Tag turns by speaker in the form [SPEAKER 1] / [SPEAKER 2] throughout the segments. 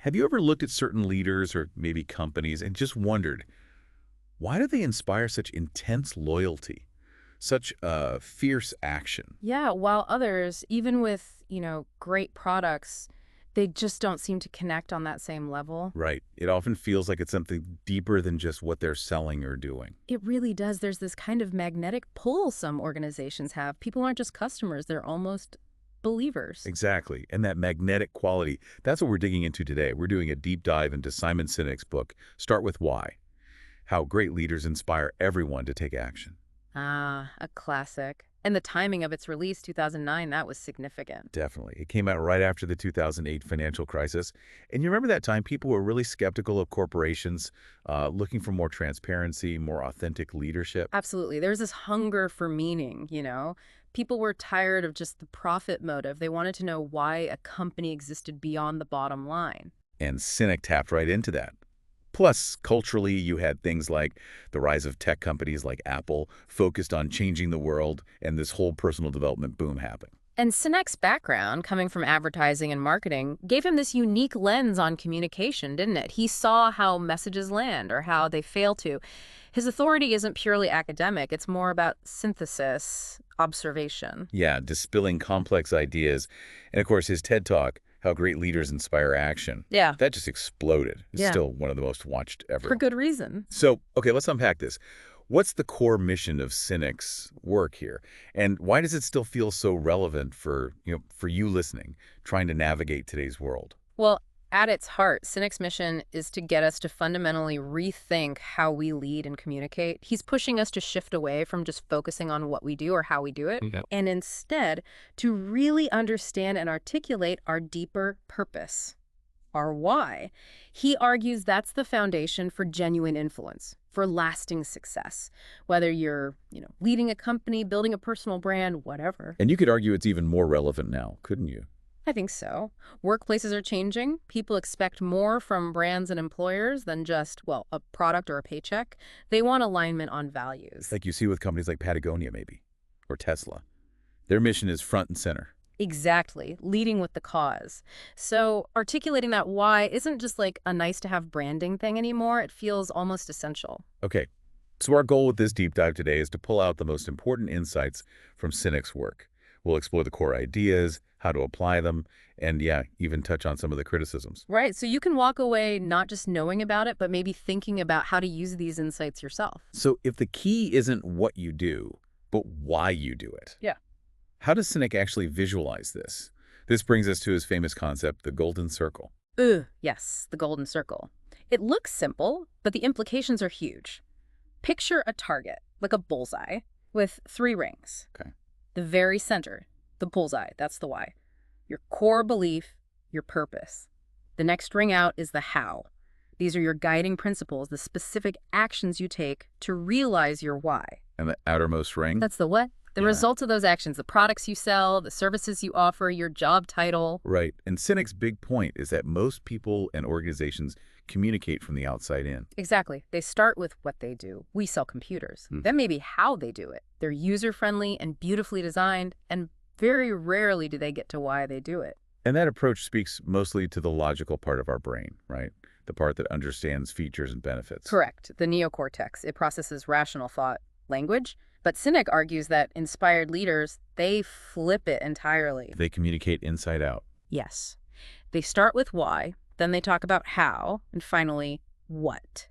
[SPEAKER 1] Have you ever looked at certain leaders or maybe companies and just wondered, why do they inspire such intense loyalty, such fierce action?
[SPEAKER 2] Yeah, while others, even with, great products, they just don't seem to connect on that same level.
[SPEAKER 1] Right. It often feels like it's something deeper than just what they're selling or doing.
[SPEAKER 2] It really does. There's this kind of magnetic pull some organizations have. People aren't just customers, they're almost believers.
[SPEAKER 1] Exactly. And that magnetic quality, that's what we're digging into today. We're doing a deep dive into Simon Sinek's book, Start With Why: How Great Leaders Inspire Everyone to Take Action.
[SPEAKER 2] Ah, a classic. And the timing of its release, 2009, that was significant.
[SPEAKER 1] Definitely. It came out right after the 2008 financial crisis. And you remember that time people were really skeptical of corporations, looking for more transparency, more authentic leadership.
[SPEAKER 2] Absolutely. There's this hunger for meaning. People were tired of just the profit motive. They wanted to know why a company existed beyond the bottom line.
[SPEAKER 1] And Sinek tapped right into that. Plus, culturally, you had things like the rise of tech companies like Apple focused on changing the world and this whole personal development boom happening.
[SPEAKER 2] And Sinek's background, coming from advertising and marketing, gave him this unique lens on communication, didn't it? He saw how messages land or how they fail to. His authority isn't purely academic. It's more about synthesis, observation.
[SPEAKER 1] Yeah, distilling complex ideas. And of course, his TED Talk, How Great Leaders Inspire Action,
[SPEAKER 2] Yeah,
[SPEAKER 1] that just exploded. It's
[SPEAKER 2] yeah,
[SPEAKER 1] still one of the most watched
[SPEAKER 2] for
[SPEAKER 1] ever.
[SPEAKER 2] good reason.
[SPEAKER 1] So, okay, let's unpack this. What's the core mission of Sinek's work here? And why does it still feel so relevant for you listening, trying to navigate today's world?
[SPEAKER 2] Well, at its heart, Sinek's mission is to get us to fundamentally rethink how we lead and communicate. He's pushing us to shift away from just focusing on what we do or how we do it,
[SPEAKER 1] Yeah.
[SPEAKER 2] and instead to really understand and articulate our deeper purpose, our why. He argues that's the foundation for genuine influence, for lasting success, whether you're leading a company, building a personal brand, whatever.
[SPEAKER 1] And you could argue it's even more relevant now, couldn't you?
[SPEAKER 2] I think so. Workplaces are changing. People expect more from brands and employers than just, well, a product or a paycheck. They want alignment on values.
[SPEAKER 1] Like you see with companies like Patagonia, maybe, or Tesla. Their mission is front and center.
[SPEAKER 2] Exactly, leading with the cause. So articulating that why isn't just like a nice to have branding thing anymore. It feels almost essential.
[SPEAKER 1] Okay, so our goal with this deep dive today is to pull out the most important insights from Sinek's work. We'll explore the core ideas, how to apply them, and yeah, even touch on some of the criticisms.
[SPEAKER 2] Right, so you can walk away not just knowing about it, but maybe thinking about how to use these insights yourself.
[SPEAKER 1] So if the key isn't what you do, but why you do it,
[SPEAKER 2] Yeah.
[SPEAKER 1] how does Sinek actually visualize this? This brings us to his famous concept, the golden circle.
[SPEAKER 2] Ugh, yes, the golden circle. It looks simple, but the implications are huge. Picture a target, like a bullseye, with 3 rings.
[SPEAKER 1] Okay.
[SPEAKER 2] The very center, the bullseye, that's the why. Your core belief, your purpose. The next ring out is the how. These are your guiding principles, the specific actions you take to realize your why.
[SPEAKER 1] And the outermost ring?
[SPEAKER 2] That's the what? The
[SPEAKER 1] Yeah.
[SPEAKER 2] results of those actions, the products you sell, the services you offer, your job title.
[SPEAKER 1] Right. And Sinek's big point is that most people and organizations communicate from the outside in.
[SPEAKER 2] Exactly. They start with what they do. We sell computers. Then maybe how they do it. They're user-friendly and beautifully designed, and very rarely do they get to why they do it.
[SPEAKER 1] And that approach speaks mostly to the logical part of our brain, right? The part that understands features and benefits.
[SPEAKER 2] Correct. The neocortex. It processes rational thought, language. But Sinek argues that inspired leaders, they flip it entirely.
[SPEAKER 1] They communicate inside out.
[SPEAKER 2] Yes. They start with why, then they talk about how, and finally, what.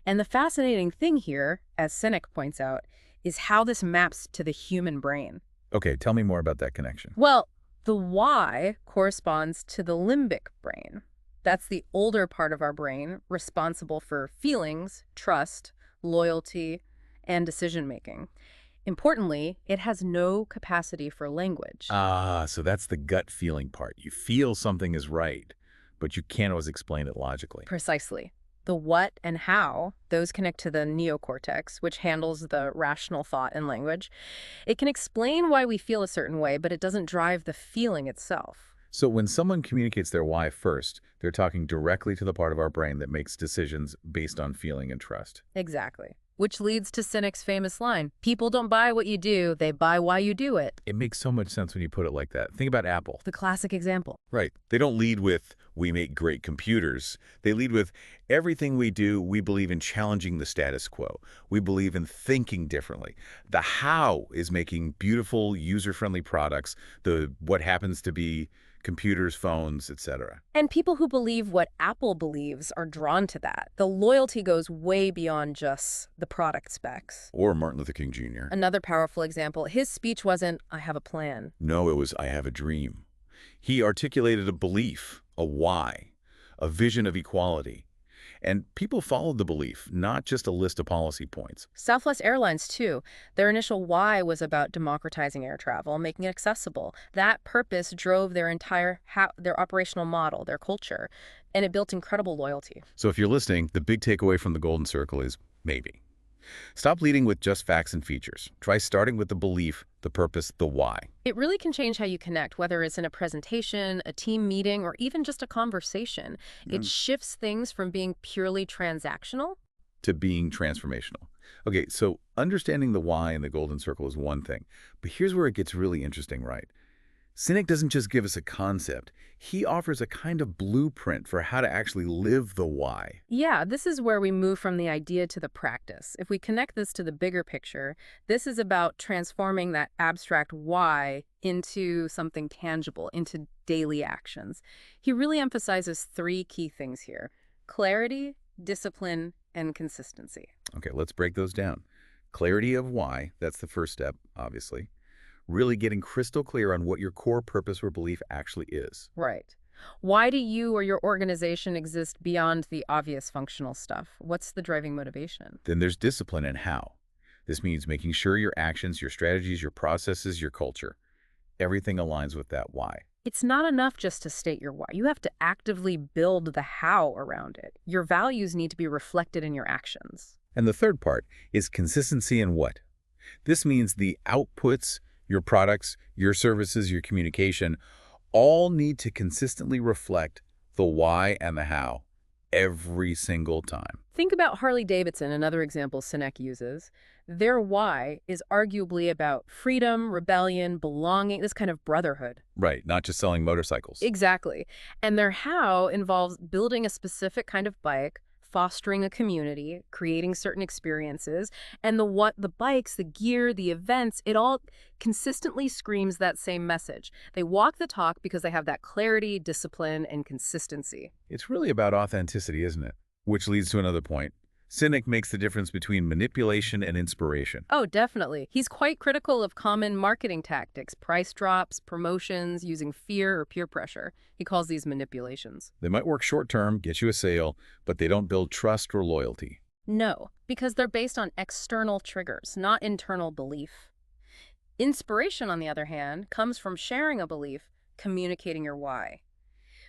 [SPEAKER 2] And the fascinating thing here, as Sinek points out, is how this maps to the human brain.
[SPEAKER 1] Okay, tell me more about that connection.
[SPEAKER 2] Well, the why corresponds to the limbic brain. That's the older part of our brain responsible for feelings, trust, loyalty, and decision-making. Importantly, it has no capacity for language.
[SPEAKER 1] Ah, so that's the gut feeling part. You feel something is right, but you can't always explain it logically.
[SPEAKER 2] Precisely. The what and how, those connect to the neocortex, which handles the rational thought and language. It can explain why we feel a certain way, but it doesn't drive the feeling itself.
[SPEAKER 1] So when someone communicates their why first, they're talking directly to the part of our brain that makes decisions based on feeling and trust.
[SPEAKER 2] Exactly. which leads to Sinek's famous line, "People don't buy what you do, they buy why you do it."
[SPEAKER 1] It makes so much sense when you put it like that. Think about Apple.
[SPEAKER 2] The classic example.
[SPEAKER 1] Right. They don't lead with, we make great computers. They lead with, everything we do, we believe in challenging the status quo. We believe in thinking differently. The how is making beautiful, user-friendly products, the what happens to be computers, phones, etc.
[SPEAKER 2] And people who believe what Apple believes are drawn to that. The loyalty goes way beyond just the product specs.
[SPEAKER 1] Or Martin Luther King Jr.
[SPEAKER 2] Another powerful example, his speech wasn't, "I have a plan."
[SPEAKER 1] No, it was, I have a dream. He articulated a belief, a why, a vision of equality. And people followed the belief, not just a list of policy points.
[SPEAKER 2] Southwest Airlines, too. Their initial why was about democratizing air travel, making it accessible. That purpose drove their entire their operational model, their culture, and it built incredible loyalty.
[SPEAKER 1] So if you're listening, the big takeaway from the Golden Circle is maybe. Stop leading with just facts and features. Try starting with the belief, the purpose, the why.
[SPEAKER 2] It really can change how you connect, whether it's in a presentation, a team meeting, or even just a conversation. It shifts things from being purely transactional
[SPEAKER 1] To being transformational. Okay, so understanding the why in the Golden Circle is one thing, but here's where it gets really interesting, right? Sinek doesn't just give us a concept. He offers a kind of blueprint for how to actually live the why.
[SPEAKER 2] Yeah, this is where we move from the idea to the practice. If we connect this to the bigger picture, this is about transforming that abstract why into something tangible, into daily actions. He really emphasizes three key things here: clarity, discipline, and consistency.
[SPEAKER 1] Okay, let's break those down. Clarity of why, that's the first step, obviously. Really getting crystal clear on what your core purpose or belief actually is.
[SPEAKER 2] Right. Why do you or your organization exist beyond the obvious functional stuff? What's the driving motivation?
[SPEAKER 1] Then there's discipline and how. This means making sure your actions, your strategies, your processes, your culture, everything aligns with that why.
[SPEAKER 2] It's not enough just to state your why. You have to actively build the how around it. Your values need to be reflected in your actions.
[SPEAKER 1] And the third part is consistency in what? This means the outputs, your products, your services, your communication, all need to consistently reflect the why and the how every single time.
[SPEAKER 2] Think about Harley-Davidson, another example Sinek uses. Their why is arguably about freedom, rebellion, belonging, this kind of brotherhood.
[SPEAKER 1] Right, not just selling motorcycles.
[SPEAKER 2] Exactly. And their how involves building a specific kind of bike, fostering a community, creating certain experiences, and the what, the bikes, the gear, the events, it all consistently screams that same message. They walk the talk because they have that clarity, discipline, and consistency.
[SPEAKER 1] It's really about authenticity, isn't it? Which leads to another point. Sinek makes the difference between manipulation and inspiration.
[SPEAKER 2] Oh, definitely. He's quite critical of common marketing tactics, price drops, promotions, using fear or peer pressure. He calls these manipulations.
[SPEAKER 1] They might work short-term, get you a sale, but they don't build trust or loyalty.
[SPEAKER 2] No, because they're based on external triggers, not internal belief. Inspiration, on the other hand, comes from sharing a belief, communicating your why.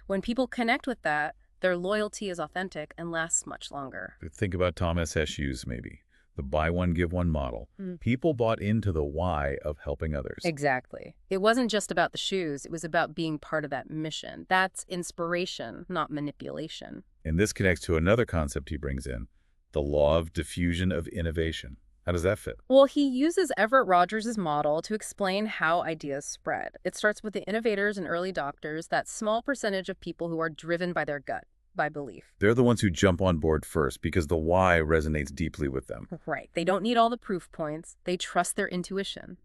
[SPEAKER 2] When people connect with that, their loyalty is authentic and lasts much longer.
[SPEAKER 1] Think about Thomas S. Hughes, maybe. The buy one, give one model. People bought into the why of helping others.
[SPEAKER 2] Exactly. It wasn't just about the shoes. It was about being part of that mission. That's inspiration, not manipulation.
[SPEAKER 1] And this connects to another concept he brings in, the law of diffusion of innovation. How does that fit?
[SPEAKER 2] Well, he uses Everett Rogers' model to explain how ideas spread. It starts with the innovators and early adopters, that small percentage of people who are driven by their gut, by belief.
[SPEAKER 1] They're the ones who jump on board first because the why resonates deeply with them.
[SPEAKER 2] Right. They don't need all the proof points. They trust their intuition.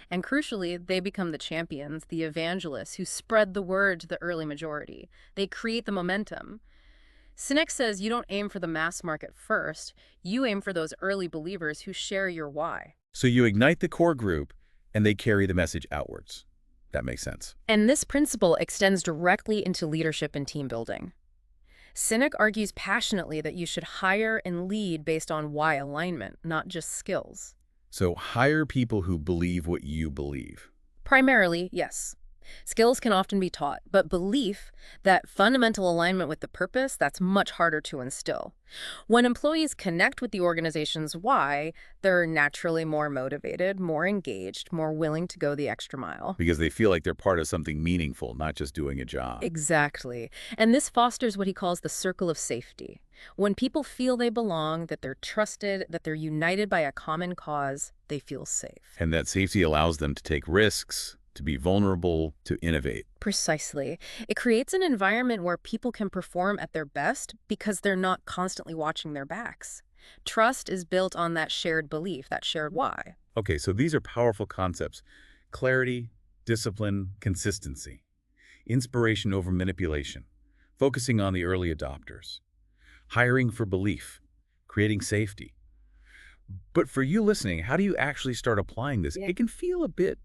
[SPEAKER 2] And crucially, they become the champions, the evangelists who spread the word to the early majority. They create the momentum. Sinek says you don't aim for the mass market first. You aim for those early believers who share your why.
[SPEAKER 1] So you ignite the core group, and they carry the message outwards. That makes sense.
[SPEAKER 2] And this principle extends directly into leadership and team building. Sinek argues passionately that you should hire and lead based on why alignment, not just skills.
[SPEAKER 1] So hire people who believe what you believe.
[SPEAKER 2] Primarily, yes. Skills can often be taught, but belief, that fundamental alignment with the purpose, that's much harder to instill. When employees connect with the organization's why, they're naturally more motivated, more engaged, more willing to go the extra mile.
[SPEAKER 1] Because they feel like they're part of something meaningful, not just doing a job.
[SPEAKER 2] Exactly. And this fosters what he calls the circle of safety. When people feel they belong, that they're trusted, that they're united by a common cause, they feel safe.
[SPEAKER 1] And that safety allows them to take risks, to be vulnerable, to innovate.
[SPEAKER 2] Precisely. It creates an environment where people can perform at their best because they're not constantly watching their backs. Trust is built on that shared belief, that shared why.
[SPEAKER 1] Okay, so these are powerful concepts. Clarity, discipline, consistency. Inspiration over manipulation. Focusing on the early adopters. Hiring for belief. Creating safety. But for you listening, how do you actually start applying this?
[SPEAKER 2] Yeah.
[SPEAKER 1] It can feel a bit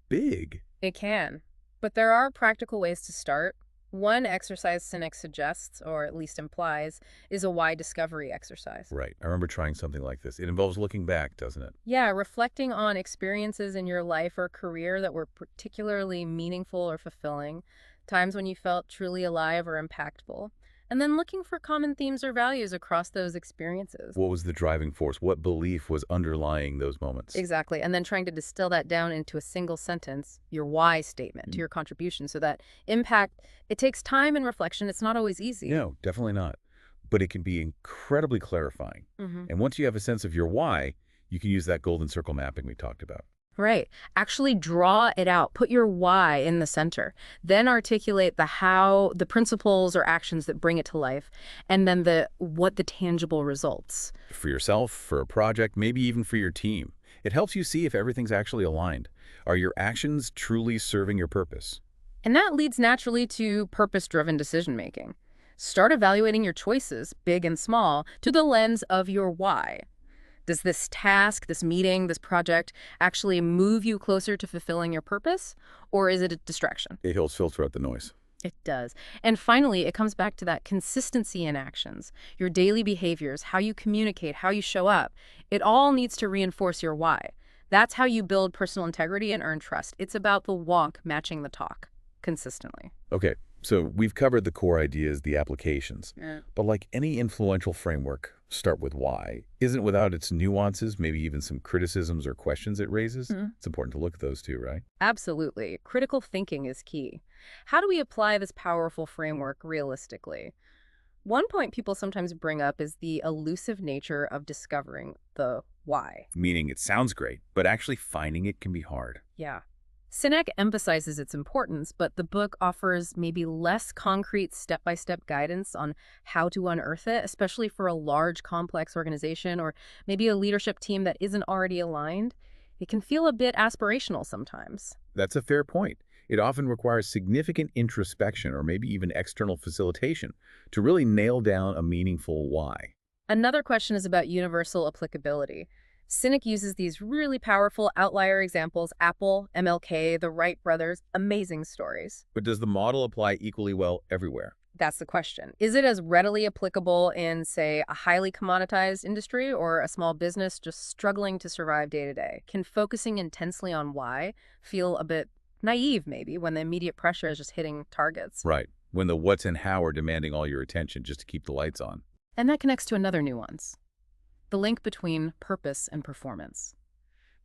[SPEAKER 1] big.
[SPEAKER 2] It can. But there are practical ways to start. One exercise Sinek suggests, or at least implies, is a why discovery exercise.
[SPEAKER 1] Right. I remember trying something like this. It involves looking back, doesn't it?
[SPEAKER 2] Yeah, reflecting on experiences in your life or career that were particularly meaningful or fulfilling, times when you felt truly alive or impactful, and then looking for common themes or values across those experiences.
[SPEAKER 1] What was the driving force? What belief was underlying those moments?
[SPEAKER 2] Exactly. And then trying to distill that down into a single sentence, your why statement to
[SPEAKER 1] Mm.
[SPEAKER 2] your contribution, so that impact, it takes time and reflection. It's not always easy.
[SPEAKER 1] No, definitely not. But it can be incredibly clarifying.
[SPEAKER 2] Hmm.
[SPEAKER 1] And once you have a sense of your why, you can use that golden circle mapping we talked about.
[SPEAKER 2] Right. Actually draw it out. Put your why in the center. Then articulate the how, the principles or actions that bring it to life, and then the tangible results.
[SPEAKER 1] For yourself, for a project, maybe even for your team. It helps you see if everything's actually aligned. Are your actions truly serving your purpose?
[SPEAKER 2] And that leads naturally to purpose-driven decision-making. Start evaluating your choices, big and small, to the lens of your why. Does this task, this meeting, this project actually move you closer to fulfilling your purpose, or is it a distraction?
[SPEAKER 1] It helps filter out the noise.
[SPEAKER 2] It does. And finally, it comes back to that consistency in actions, your daily behaviors, how you communicate, how you show up. It all needs to reinforce your why. That's how you build personal integrity and earn trust. It's about the walk matching the talk consistently.
[SPEAKER 1] Okay, so we've covered the core ideas, the applications.
[SPEAKER 2] Yeah.
[SPEAKER 1] But like any influential framework, start with why, isn't without its nuances, maybe even some criticisms or questions it raises.
[SPEAKER 2] Mhm.
[SPEAKER 1] It's important to look at those too, right?
[SPEAKER 2] Absolutely. Critical thinking is key. How do we apply this powerful framework realistically? One point people sometimes bring up is the elusive nature of discovering the why.
[SPEAKER 1] Meaning it sounds great, but actually finding it can be hard.
[SPEAKER 2] Yeah. Sinek emphasizes its importance, but the book offers maybe less concrete step-by-step guidance on how to unearth it, especially for a large, complex organization or maybe a leadership team that isn't already aligned. It can feel a bit aspirational sometimes.
[SPEAKER 1] That's a fair point. It often requires significant introspection or maybe even external facilitation to really nail down a meaningful why.
[SPEAKER 2] Another question is about universal applicability. Sinek uses these really powerful outlier examples: Apple, MLK, the Wright brothers, amazing stories.
[SPEAKER 1] But does the model apply equally well everywhere?
[SPEAKER 2] That's the question. Is it as readily applicable in, say, a highly commoditized industry or a small business just struggling to survive day to day? Can focusing intensely on why feel a bit naive, maybe, when the immediate pressure is just hitting targets?
[SPEAKER 1] Right. When the what's and how are demanding all your attention just to keep the lights on.
[SPEAKER 2] And that connects to another nuance: the link between purpose and performance.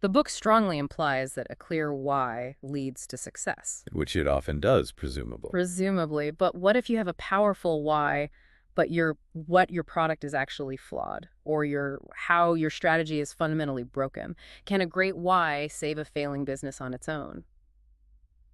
[SPEAKER 2] The book strongly implies that a clear why leads to success.
[SPEAKER 1] Which it often does, presumably.
[SPEAKER 2] Presumably, but what if you have a powerful why, but what your product is actually flawed, or how your strategy is fundamentally broken? Can a great why save a failing business on its own?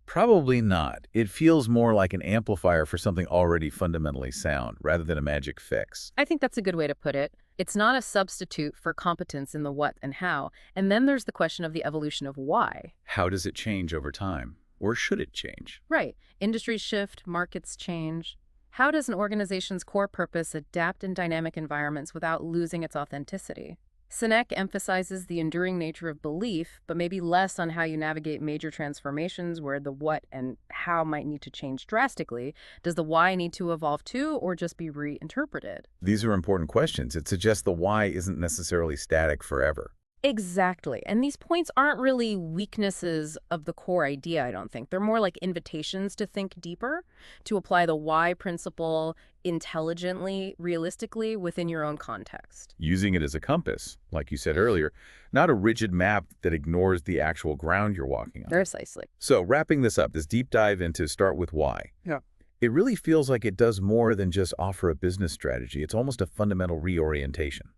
[SPEAKER 1] Probably not. It feels more like an amplifier for something already fundamentally sound, rather than a magic fix.
[SPEAKER 2] I think that's a good way to put it. It's not a substitute for competence in the what and how. And then there's the question of the evolution of why.
[SPEAKER 1] How does it change over time? Or should it change?
[SPEAKER 2] Right. Industries shift, markets change. How does an organization's core purpose adapt in dynamic environments without losing its authenticity? Sinek emphasizes the enduring nature of belief, but maybe less on how you navigate major transformations where the what and how might need to change drastically. Does the why need to evolve too, or just be reinterpreted?
[SPEAKER 1] These are important questions. It suggests the why isn't necessarily static forever.
[SPEAKER 2] Exactly. And these points aren't really weaknesses of the core idea, I don't think. They're more like invitations to think deeper, to apply the why principle intelligently, realistically within your own context.
[SPEAKER 1] Using it as a compass, like you said earlier, not a rigid map that ignores the actual ground you're walking on.
[SPEAKER 2] Precisely.
[SPEAKER 1] So wrapping this up, this deep dive into start with why.
[SPEAKER 2] Yeah.
[SPEAKER 1] It really feels like it does more than just offer a business strategy. It's almost a fundamental reorientation.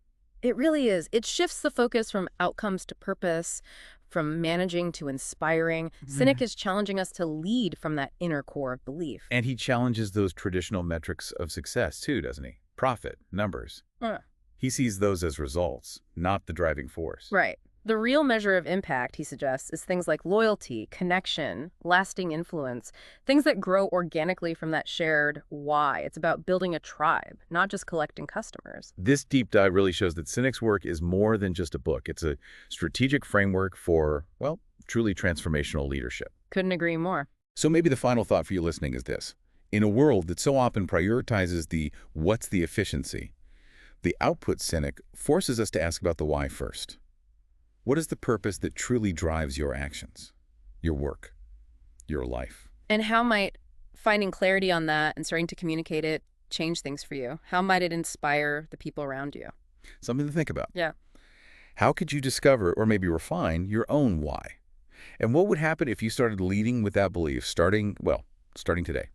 [SPEAKER 2] It really is. It shifts the focus from outcomes to purpose, from managing to inspiring. Sinek is challenging us to lead from that inner core of belief.
[SPEAKER 1] And he challenges those traditional metrics of success too, doesn't he? Profit, numbers.
[SPEAKER 2] Uh,
[SPEAKER 1] He sees those as results, not the driving force.
[SPEAKER 2] Right. The real measure of impact, he suggests, is things like loyalty, connection, lasting influence, things that grow organically from that shared why. It's about building a tribe, not just collecting customers.
[SPEAKER 1] This deep dive really shows that Sinek's work is more than just a book. It's a strategic framework for, well, truly transformational leadership.
[SPEAKER 2] Couldn't agree more.
[SPEAKER 1] So maybe the final thought for you listening is this. In a world that so often prioritizes the what's the efficiency, the output Sinek forces us to ask about the why first. What is the purpose that truly drives your actions, your work, your life?
[SPEAKER 2] And how might finding clarity on that and starting to communicate it change things for you? How might it inspire the people around you?
[SPEAKER 1] Something to think about.
[SPEAKER 2] Yeah.
[SPEAKER 1] How could you discover or maybe refine your own why? And what would happen if you started leading with that belief starting today?